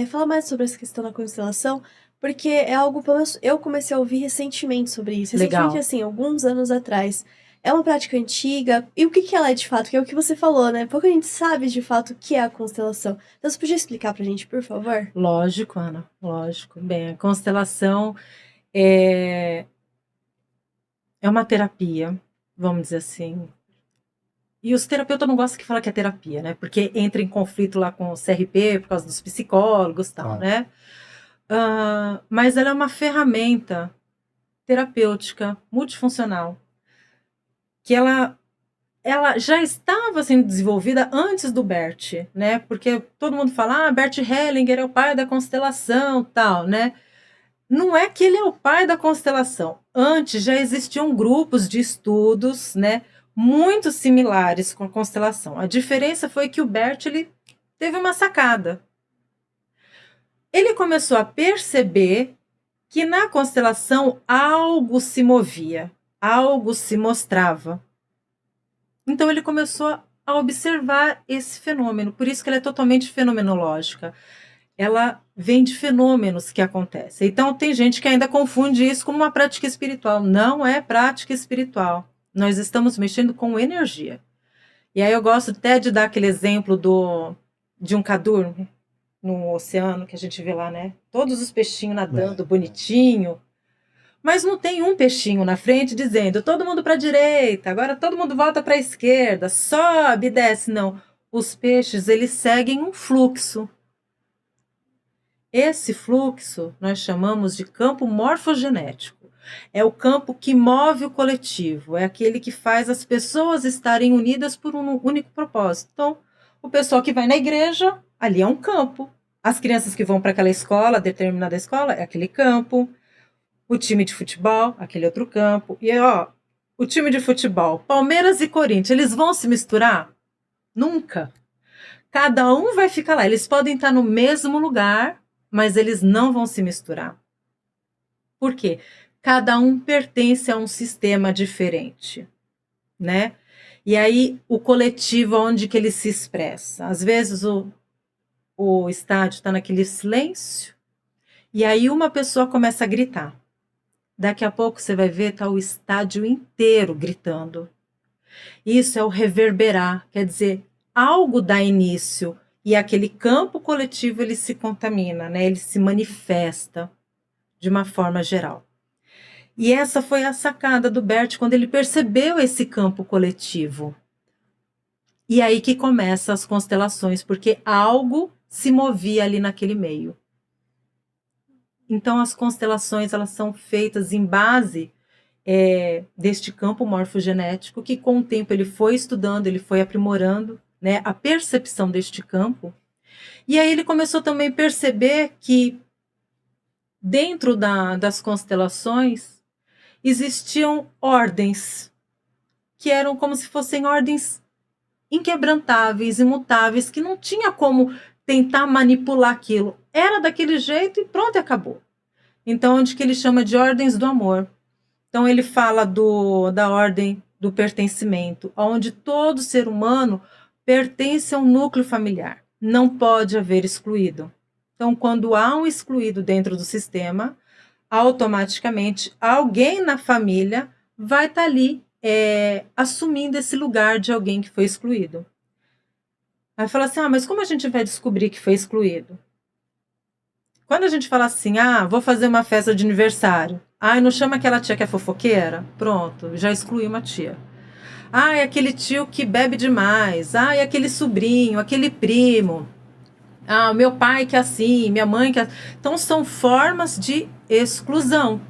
falar mais sobre essa questão da constelação, porque é algo, pelo menos eu comecei a ouvir recentemente sobre isso. Recentemente, Legal. assim, alguns anos atrás. É uma prática antiga. E o que que ela é de fato? Que é o que você falou, né? Pouca gente sabe de fato o que é a constelação. Então, você podia explicar pra gente, por favor? Lógico, Ana, lógico. Bem, a constelação é, é uma terapia, vamos dizer assim. E os terapeutas não gostam que fala que é terapia, né? Porque entra em conflito lá com o CRP por causa dos psicólogos e tal, Claro. né? Mas ela é uma ferramenta terapêutica, multifuncional, que ela já estava sendo desenvolvida antes do Bert, né? Porque todo mundo fala, Bert Hellinger é o pai da constelação, tal, né? Não é que ele é o pai da constelação. Antes já existiam grupos de estudos, né, muito similares com a constelação. A diferença foi que o Bert ele teve uma sacada. Ele começou a perceber que na constelação algo se movia, algo se mostrava. Então ele começou a observar esse fenômeno, por isso que ela é totalmente fenomenológica. Ela vem de fenômenos que acontecem. Então tem gente que ainda confunde isso com uma prática espiritual. Não é prática espiritual. Nós estamos mexendo com energia. E aí eu gosto até de dar aquele exemplo de um cadur no oceano que a gente vê lá, né? Todos os peixinhos nadando bonitinho. Mas não tem um peixinho na frente dizendo todo mundo para a direita, agora todo mundo volta para a esquerda, sobe e desce. Não. Os peixes, eles seguem um fluxo. Esse fluxo nós chamamos de campo morfogenético. É o campo que move o coletivo, é aquele que faz as pessoas estarem unidas por um único propósito. Então, o pessoal que vai na igreja, ali é um campo. As crianças que vão para aquela escola, determinada escola, é aquele campo. O time de futebol, aquele outro campo. E o time de futebol, Palmeiras e Corinthians, eles vão se misturar? Nunca. Cada um vai ficar lá. Eles podem estar no mesmo lugar, mas eles não vão se misturar. Por quê? Cada um pertence a um sistema diferente, né? E aí o coletivo, onde que ele se expressa? Às vezes o estádio está naquele silêncio, e aí uma pessoa começa a gritar. Daqui a pouco você vai ver, tá o estádio inteiro gritando. Isso é o reverberar, quer dizer, algo dá início e aquele campo coletivo ele se contamina, né? Ele se manifesta de uma forma geral. E essa foi a sacada do Bert quando ele percebeu esse campo coletivo. E aí que começam as constelações, porque algo se movia ali naquele meio. Então as constelações elas são feitas em base deste campo morfogenético que com o tempo ele foi estudando, ele foi aprimorando, né, a percepção deste campo. E aí ele começou também a perceber que dentro das constelações existiam ordens que eram como se fossem ordens inquebrantáveis, imutáveis, que não tinha como tentar manipular aquilo. Era daquele jeito e pronto, acabou. Então, onde que ele chama de ordens do amor. Então, ele fala da ordem do pertencimento, onde todo ser humano pertence a um núcleo familiar. Não pode haver excluído. Então, quando há um excluído dentro do sistema, automaticamente alguém na família vai estar ali assumindo esse lugar de alguém que foi excluído. Aí fala assim, mas como a gente vai descobrir que foi excluído? Quando a gente fala assim, vou fazer uma festa de aniversário. Não chama aquela tia que é fofoqueira? Pronto, já excluí uma tia. É aquele tio que bebe demais. É aquele sobrinho, aquele primo. Meu pai que é assim, minha mãe que é assim. Então, são formas de exclusão.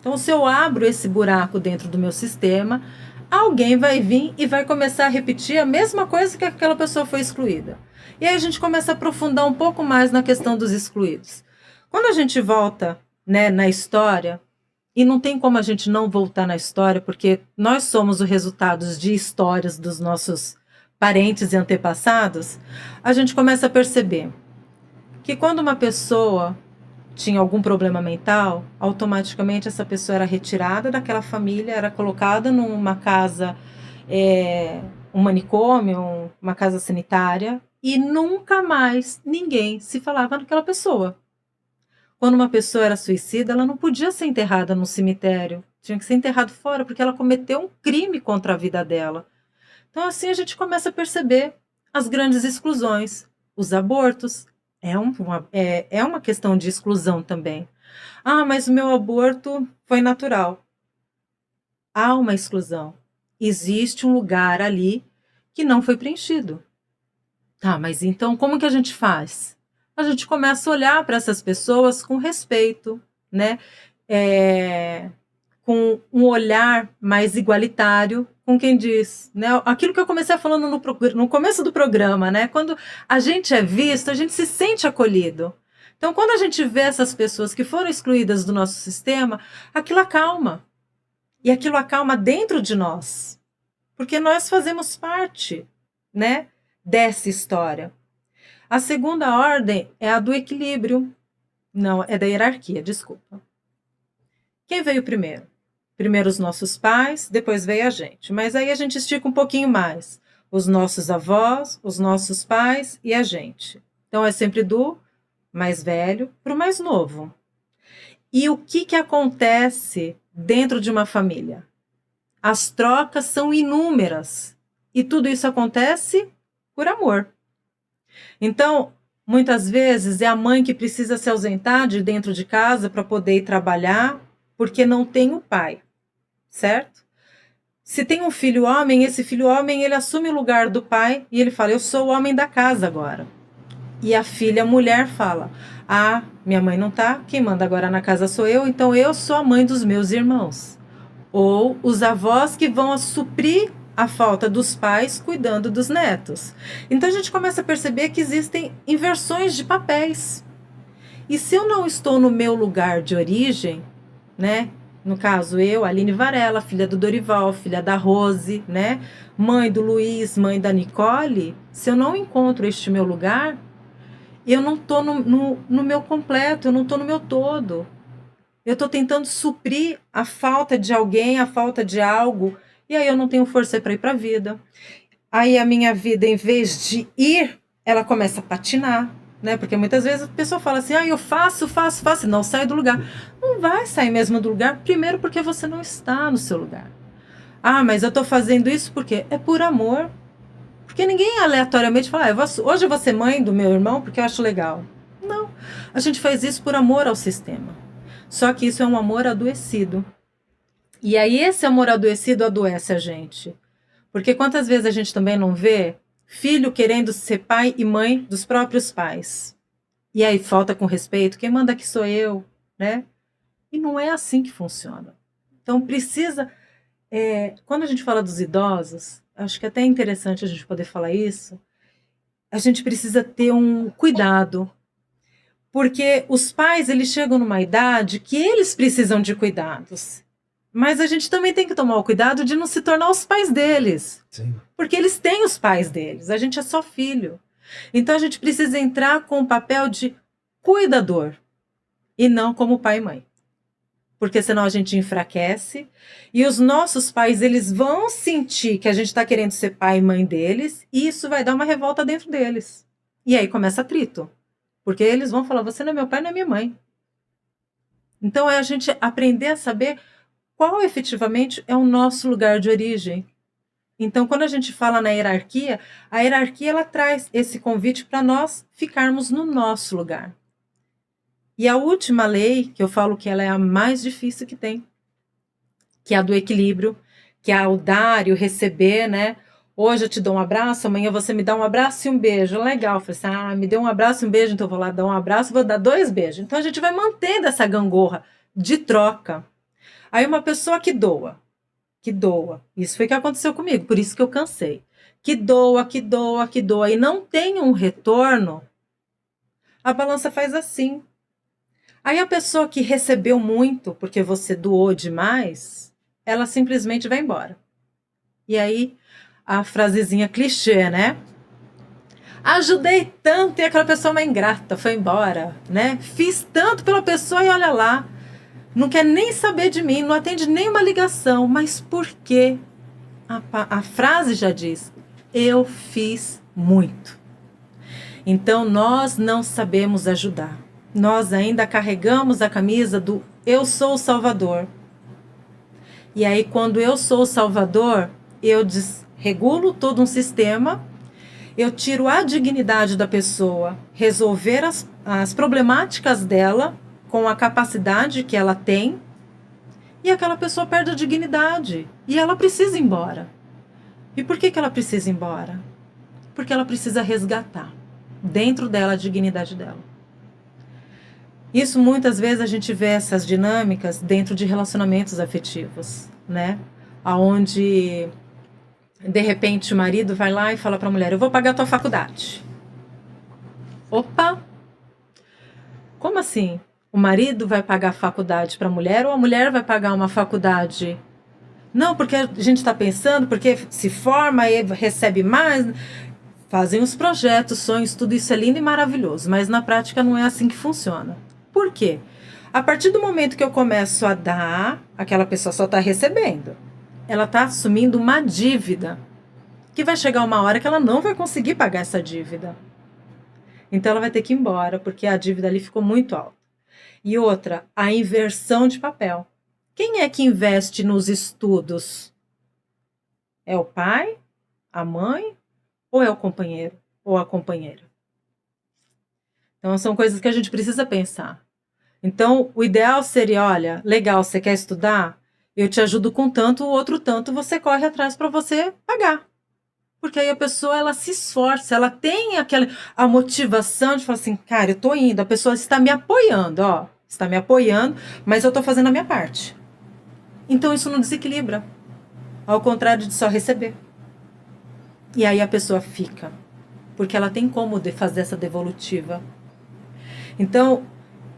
Então, se eu abro esse buraco dentro do meu sistema, alguém vai vir e vai começar a repetir a mesma coisa que aquela pessoa foi excluída. E aí a gente começa a aprofundar um pouco mais na questão dos excluídos. Quando a gente volta, né, na história, e não tem como a gente não voltar na história, porque nós somos o resultado de histórias dos nossos parentes e antepassados, a gente começa a perceber que quando uma pessoa tinha algum problema mental, automaticamente essa pessoa era retirada daquela família, era colocada numa casa, um manicômio, uma casa sanitária, e nunca mais ninguém se falava naquela pessoa. Quando uma pessoa era suicida, ela não podia ser enterrada no cemitério, tinha que ser enterrada fora, porque ela cometeu um crime contra a vida dela. Então, assim, a gente começa a perceber as grandes exclusões, os abortos, é uma questão de exclusão também. Ah, mas o meu aborto foi natural. Há uma exclusão. Existe um lugar ali que não foi preenchido. Tá, mas então como que a gente faz? A gente começa a olhar para essas pessoas com respeito, né? Com um olhar mais igualitário, com quem diz, né? Aquilo que eu comecei falando no começo do programa, né? Quando a gente é visto, a gente se sente acolhido. Então, quando a gente vê essas pessoas que foram excluídas do nosso sistema, aquilo acalma. E aquilo acalma dentro de nós. Porque nós fazemos parte, né, dessa história. A segunda ordem é a do equilíbrio. Não, é da hierarquia, desculpa. Quem veio primeiro? Primeiro os nossos pais, depois veio a gente. Mas aí a gente estica um pouquinho mais. Os nossos avós, os nossos pais e a gente. Então é sempre do mais velho para o mais novo. E o que acontece dentro de uma família? As trocas são inúmeras. E tudo isso acontece por amor. Então, muitas vezes é a mãe que precisa se ausentar de dentro de casa para poder ir trabalhar, porque não tem o pai, certo? Se tem um filho homem, esse filho homem ele assume o lugar do pai e ele fala: eu sou o homem da casa agora. E a filha mulher fala: ah, minha mãe não tá, quem manda agora na casa sou eu, então eu sou a mãe dos meus irmãos. Ou os avós que vão suprir a falta dos pais cuidando dos netos. Então a gente começa a perceber que existem inversões de papéis. E se eu não estou no meu lugar de origem, né? No caso, eu, Aline Varela, filha do Dorival, filha da Rose, né? Mãe do Luiz, mãe da Nicole, se eu não encontro este meu lugar, eu não estou no meu completo, eu não estou no meu todo. Eu estou tentando suprir a falta de alguém, a falta de algo, e aí eu não tenho força para ir para a vida. Aí a minha vida, em vez de ir, ela começa a patinar, né? Porque muitas vezes a pessoa fala assim: ah, eu faço, não sai do lugar. Não vai sair mesmo do lugar, primeiro porque você não está no seu lugar. Ah, mas eu estou fazendo isso porque é por amor. Porque ninguém aleatoriamente fala: hoje eu vou ser mãe do meu irmão porque eu acho legal. Não, a gente faz isso por amor ao sistema. Só que isso é um amor adoecido. E aí esse amor adoecido adoece a gente. Porque quantas vezes a gente também não vê filho querendo ser pai e mãe dos próprios pais? E aí falta com respeito, quem manda aqui sou eu, né? E não é assim que funciona. Então precisa, quando a gente fala dos idosos, acho que é até interessante a gente poder falar isso, a gente precisa ter um cuidado. Porque os pais, eles chegam numa idade que eles precisam de cuidados. Mas a gente também tem que tomar o cuidado de não se tornar os pais deles. Sim. Porque eles têm os pais deles, a gente é só filho. Então a gente precisa entrar com o papel de cuidador e não como pai e mãe. Porque senão a gente enfraquece e os nossos pais, eles vão sentir que a gente está querendo ser pai e mãe deles e isso vai dar uma revolta dentro deles. E aí começa atrito. Porque eles vão falar: você não é meu pai, não é minha mãe. Então é a gente aprender a saber qual efetivamente é o nosso lugar de origem. Então, quando a gente fala na hierarquia, a hierarquia ela traz esse convite para nós ficarmos no nosso lugar. E a última lei, que eu falo que ela é a mais difícil que tem, que é a do equilíbrio, que é o dar e o receber, né? Hoje eu te dou um abraço, amanhã você me dá um abraço e um beijo. Legal, eu falei assim: me deu um abraço e um beijo, então eu vou lá dar um abraço, vou dar 2 beijos. Então a gente vai mantendo essa gangorra de troca. Aí uma pessoa que doa, isso foi o que aconteceu comigo, por isso que eu cansei. Que doa, e não tem um retorno, a balança faz assim. Aí a pessoa que recebeu muito, porque você doou demais, ela simplesmente vai embora. E aí a frasezinha clichê, né? Ajudei tanto e aquela pessoa é uma ingrata, foi embora, né? Fiz tanto pela pessoa e olha lá, não quer nem saber de mim, não atende nem uma ligação. Mas por quê? A frase já diz: eu fiz muito. Então, nós não sabemos ajudar. Nós ainda carregamos a camisa do eu sou o Salvador. E aí, quando eu sou o Salvador, eu desregulo todo um sistema, eu tiro a dignidade da pessoa, resolver as problemáticas dela com a capacidade que ela tem, e aquela pessoa perde a dignidade e ela precisa ir embora. E por que ela precisa ir embora? Porque ela precisa resgatar dentro dela a dignidade dela. Isso muitas vezes a gente vê essas dinâmicas dentro de relacionamentos afetivos, né? Onde de repente o marido vai lá e fala para a mulher: eu vou pagar a tua faculdade. Opa! Como assim? O marido vai pagar a faculdade para a mulher ou a mulher vai pagar uma faculdade? Não, porque a gente está pensando, porque se forma e recebe mais. Fazem os projetos, sonhos, tudo isso é lindo e maravilhoso, mas na prática não é assim que funciona. Por quê? A partir do momento que eu começo a dar, aquela pessoa só está recebendo. Ela está assumindo uma dívida, que vai chegar uma hora que ela não vai conseguir pagar essa dívida. Então ela vai ter que ir embora, porque a dívida ali ficou muito alta. E outra, a inversão de papel. Quem é que investe nos estudos? É o pai? A mãe? Ou é o companheiro? Ou a companheira? Então são coisas que a gente precisa pensar. Então o ideal seria, olha, legal, você quer estudar? Eu te ajudo com tanto, o outro tanto você corre atrás para você pagar. Porque aí a pessoa, ela se esforça, ela tem a motivação de falar assim, cara, eu tô indo, a pessoa está me apoiando, ó, está me apoiando, mas eu tô fazendo a minha parte. Então isso não desequilibra, ao contrário de só receber. E aí a pessoa fica, porque ela tem como fazer essa devolutiva. Então,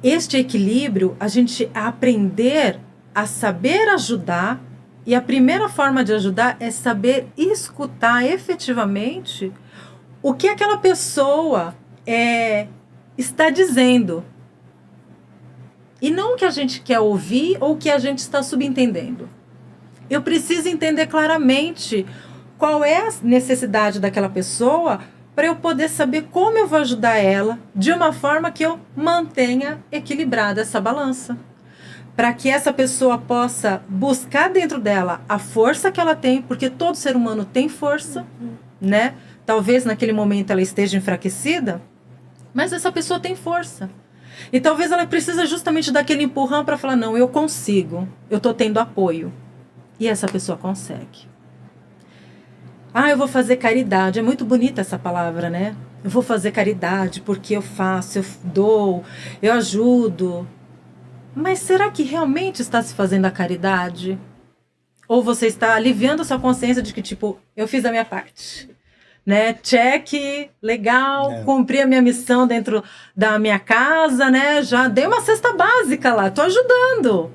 este equilíbrio, a gente aprender a saber ajudar. E a primeira forma de ajudar é saber escutar efetivamente o que aquela pessoa está dizendo. E não o que a gente quer ouvir ou o que a gente está subentendendo. Eu preciso entender claramente qual é a necessidade daquela pessoa para eu poder saber como eu vou ajudar ela de uma forma que eu mantenha equilibrada essa balança. Para que essa pessoa possa buscar dentro dela a força que ela tem, porque todo ser humano tem força, né? Talvez naquele momento ela esteja enfraquecida, mas essa pessoa tem força. E talvez ela precisa justamente daquele empurrão para falar, não, eu consigo, eu estou tendo apoio. E essa pessoa consegue. Ah, eu vou fazer caridade. É muito bonita essa palavra, né? Eu vou fazer caridade porque eu faço, eu dou, eu ajudo. Mas será que realmente está se fazendo a caridade? Ou você está aliviando a sua consciência de que, tipo, eu fiz a minha parte, né? Check, legal, cumpri a minha missão dentro da minha casa, né? Já dei uma cesta básica lá, tô ajudando.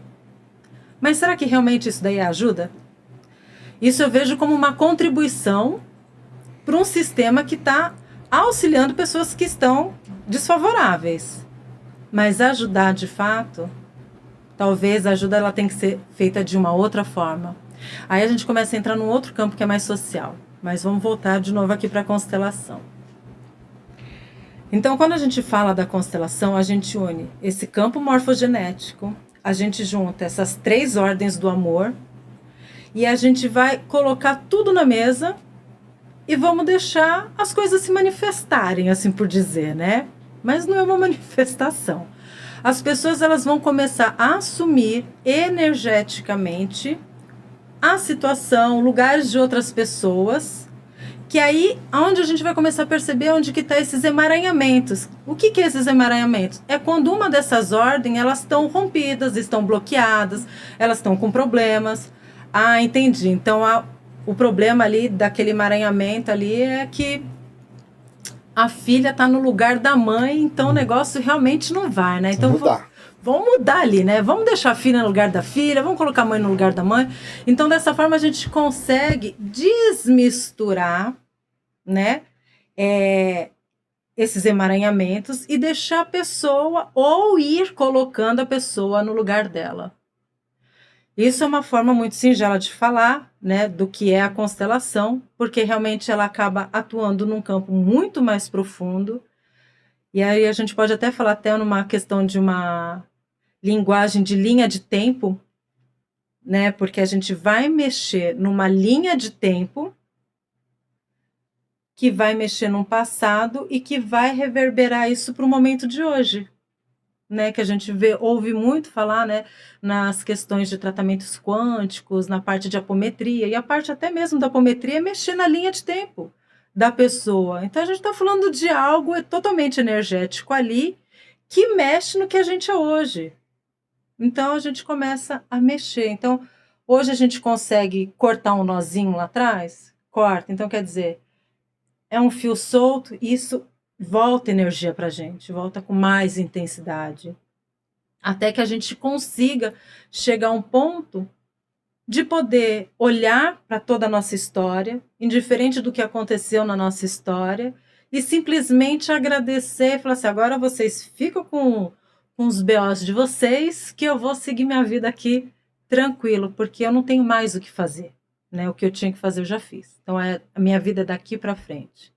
Mas será que realmente isso daí ajuda? Isso eu vejo como uma contribuição para um sistema que está auxiliando pessoas que estão desfavoráveis. Mas ajudar de fato... Talvez a ajuda ela tem que ser feita de uma outra forma. Aí a gente começa a entrar num outro campo que é mais social. Mas vamos voltar de novo aqui para a constelação. Então, quando a gente fala da constelação, a gente une esse campo morfogenético, a gente junta essas 3 ordens do amor e a gente vai colocar tudo na mesa e vamos deixar as coisas se manifestarem, assim por dizer, né? Mas não é uma manifestação. As pessoas elas vão começar a assumir energeticamente a situação, lugares de outras pessoas, que aí onde a gente vai começar a perceber onde que está esses emaranhamentos. O que é esses emaranhamentos? É quando uma dessas ordens elas estão rompidas, estão bloqueadas, elas estão com problemas. Ah, entendi. Então o problema ali daquele emaranhamento ali é que a filha está no lugar da mãe, então o negócio realmente não vai, né? Então vamos mudar ali, né? Vamos deixar a filha no lugar da filha, vamos colocar a mãe no lugar da mãe. Então, dessa forma, a gente consegue desmisturar, né? Esses emaranhamentos e deixar a pessoa ou ir colocando a pessoa no lugar dela. Isso é uma forma muito singela de falar, né, do que é a constelação, porque realmente ela acaba atuando num campo muito mais profundo E aí a gente pode até falar até numa questão de uma linguagem de linha de tempo, né? Porque a gente vai mexer numa linha de tempo que vai mexer num passado e que vai reverberar isso para o momento de hoje, né? Que a gente ouve muito falar, né? Nas questões de tratamentos quânticos, na parte de apometria, e a parte até mesmo da apometria é mexer na linha de tempo da pessoa. Então a gente está falando de algo totalmente energético ali que mexe no que a gente é hoje. Então a gente começa a mexer. Então hoje a gente consegue cortar um nozinho lá atrás, corta. Então quer dizer, é um fio solto, e isso volta energia para a gente, volta com mais intensidade, até que a gente consiga chegar a um ponto de poder olhar para toda a nossa história, indiferente do que aconteceu na nossa história, e simplesmente agradecer e falar assim: agora vocês ficam com os BOs de vocês, que eu vou seguir minha vida aqui tranquilo, porque eu não tenho mais o que fazer, né? O que eu tinha que fazer eu já fiz. Então a minha vida é daqui para frente.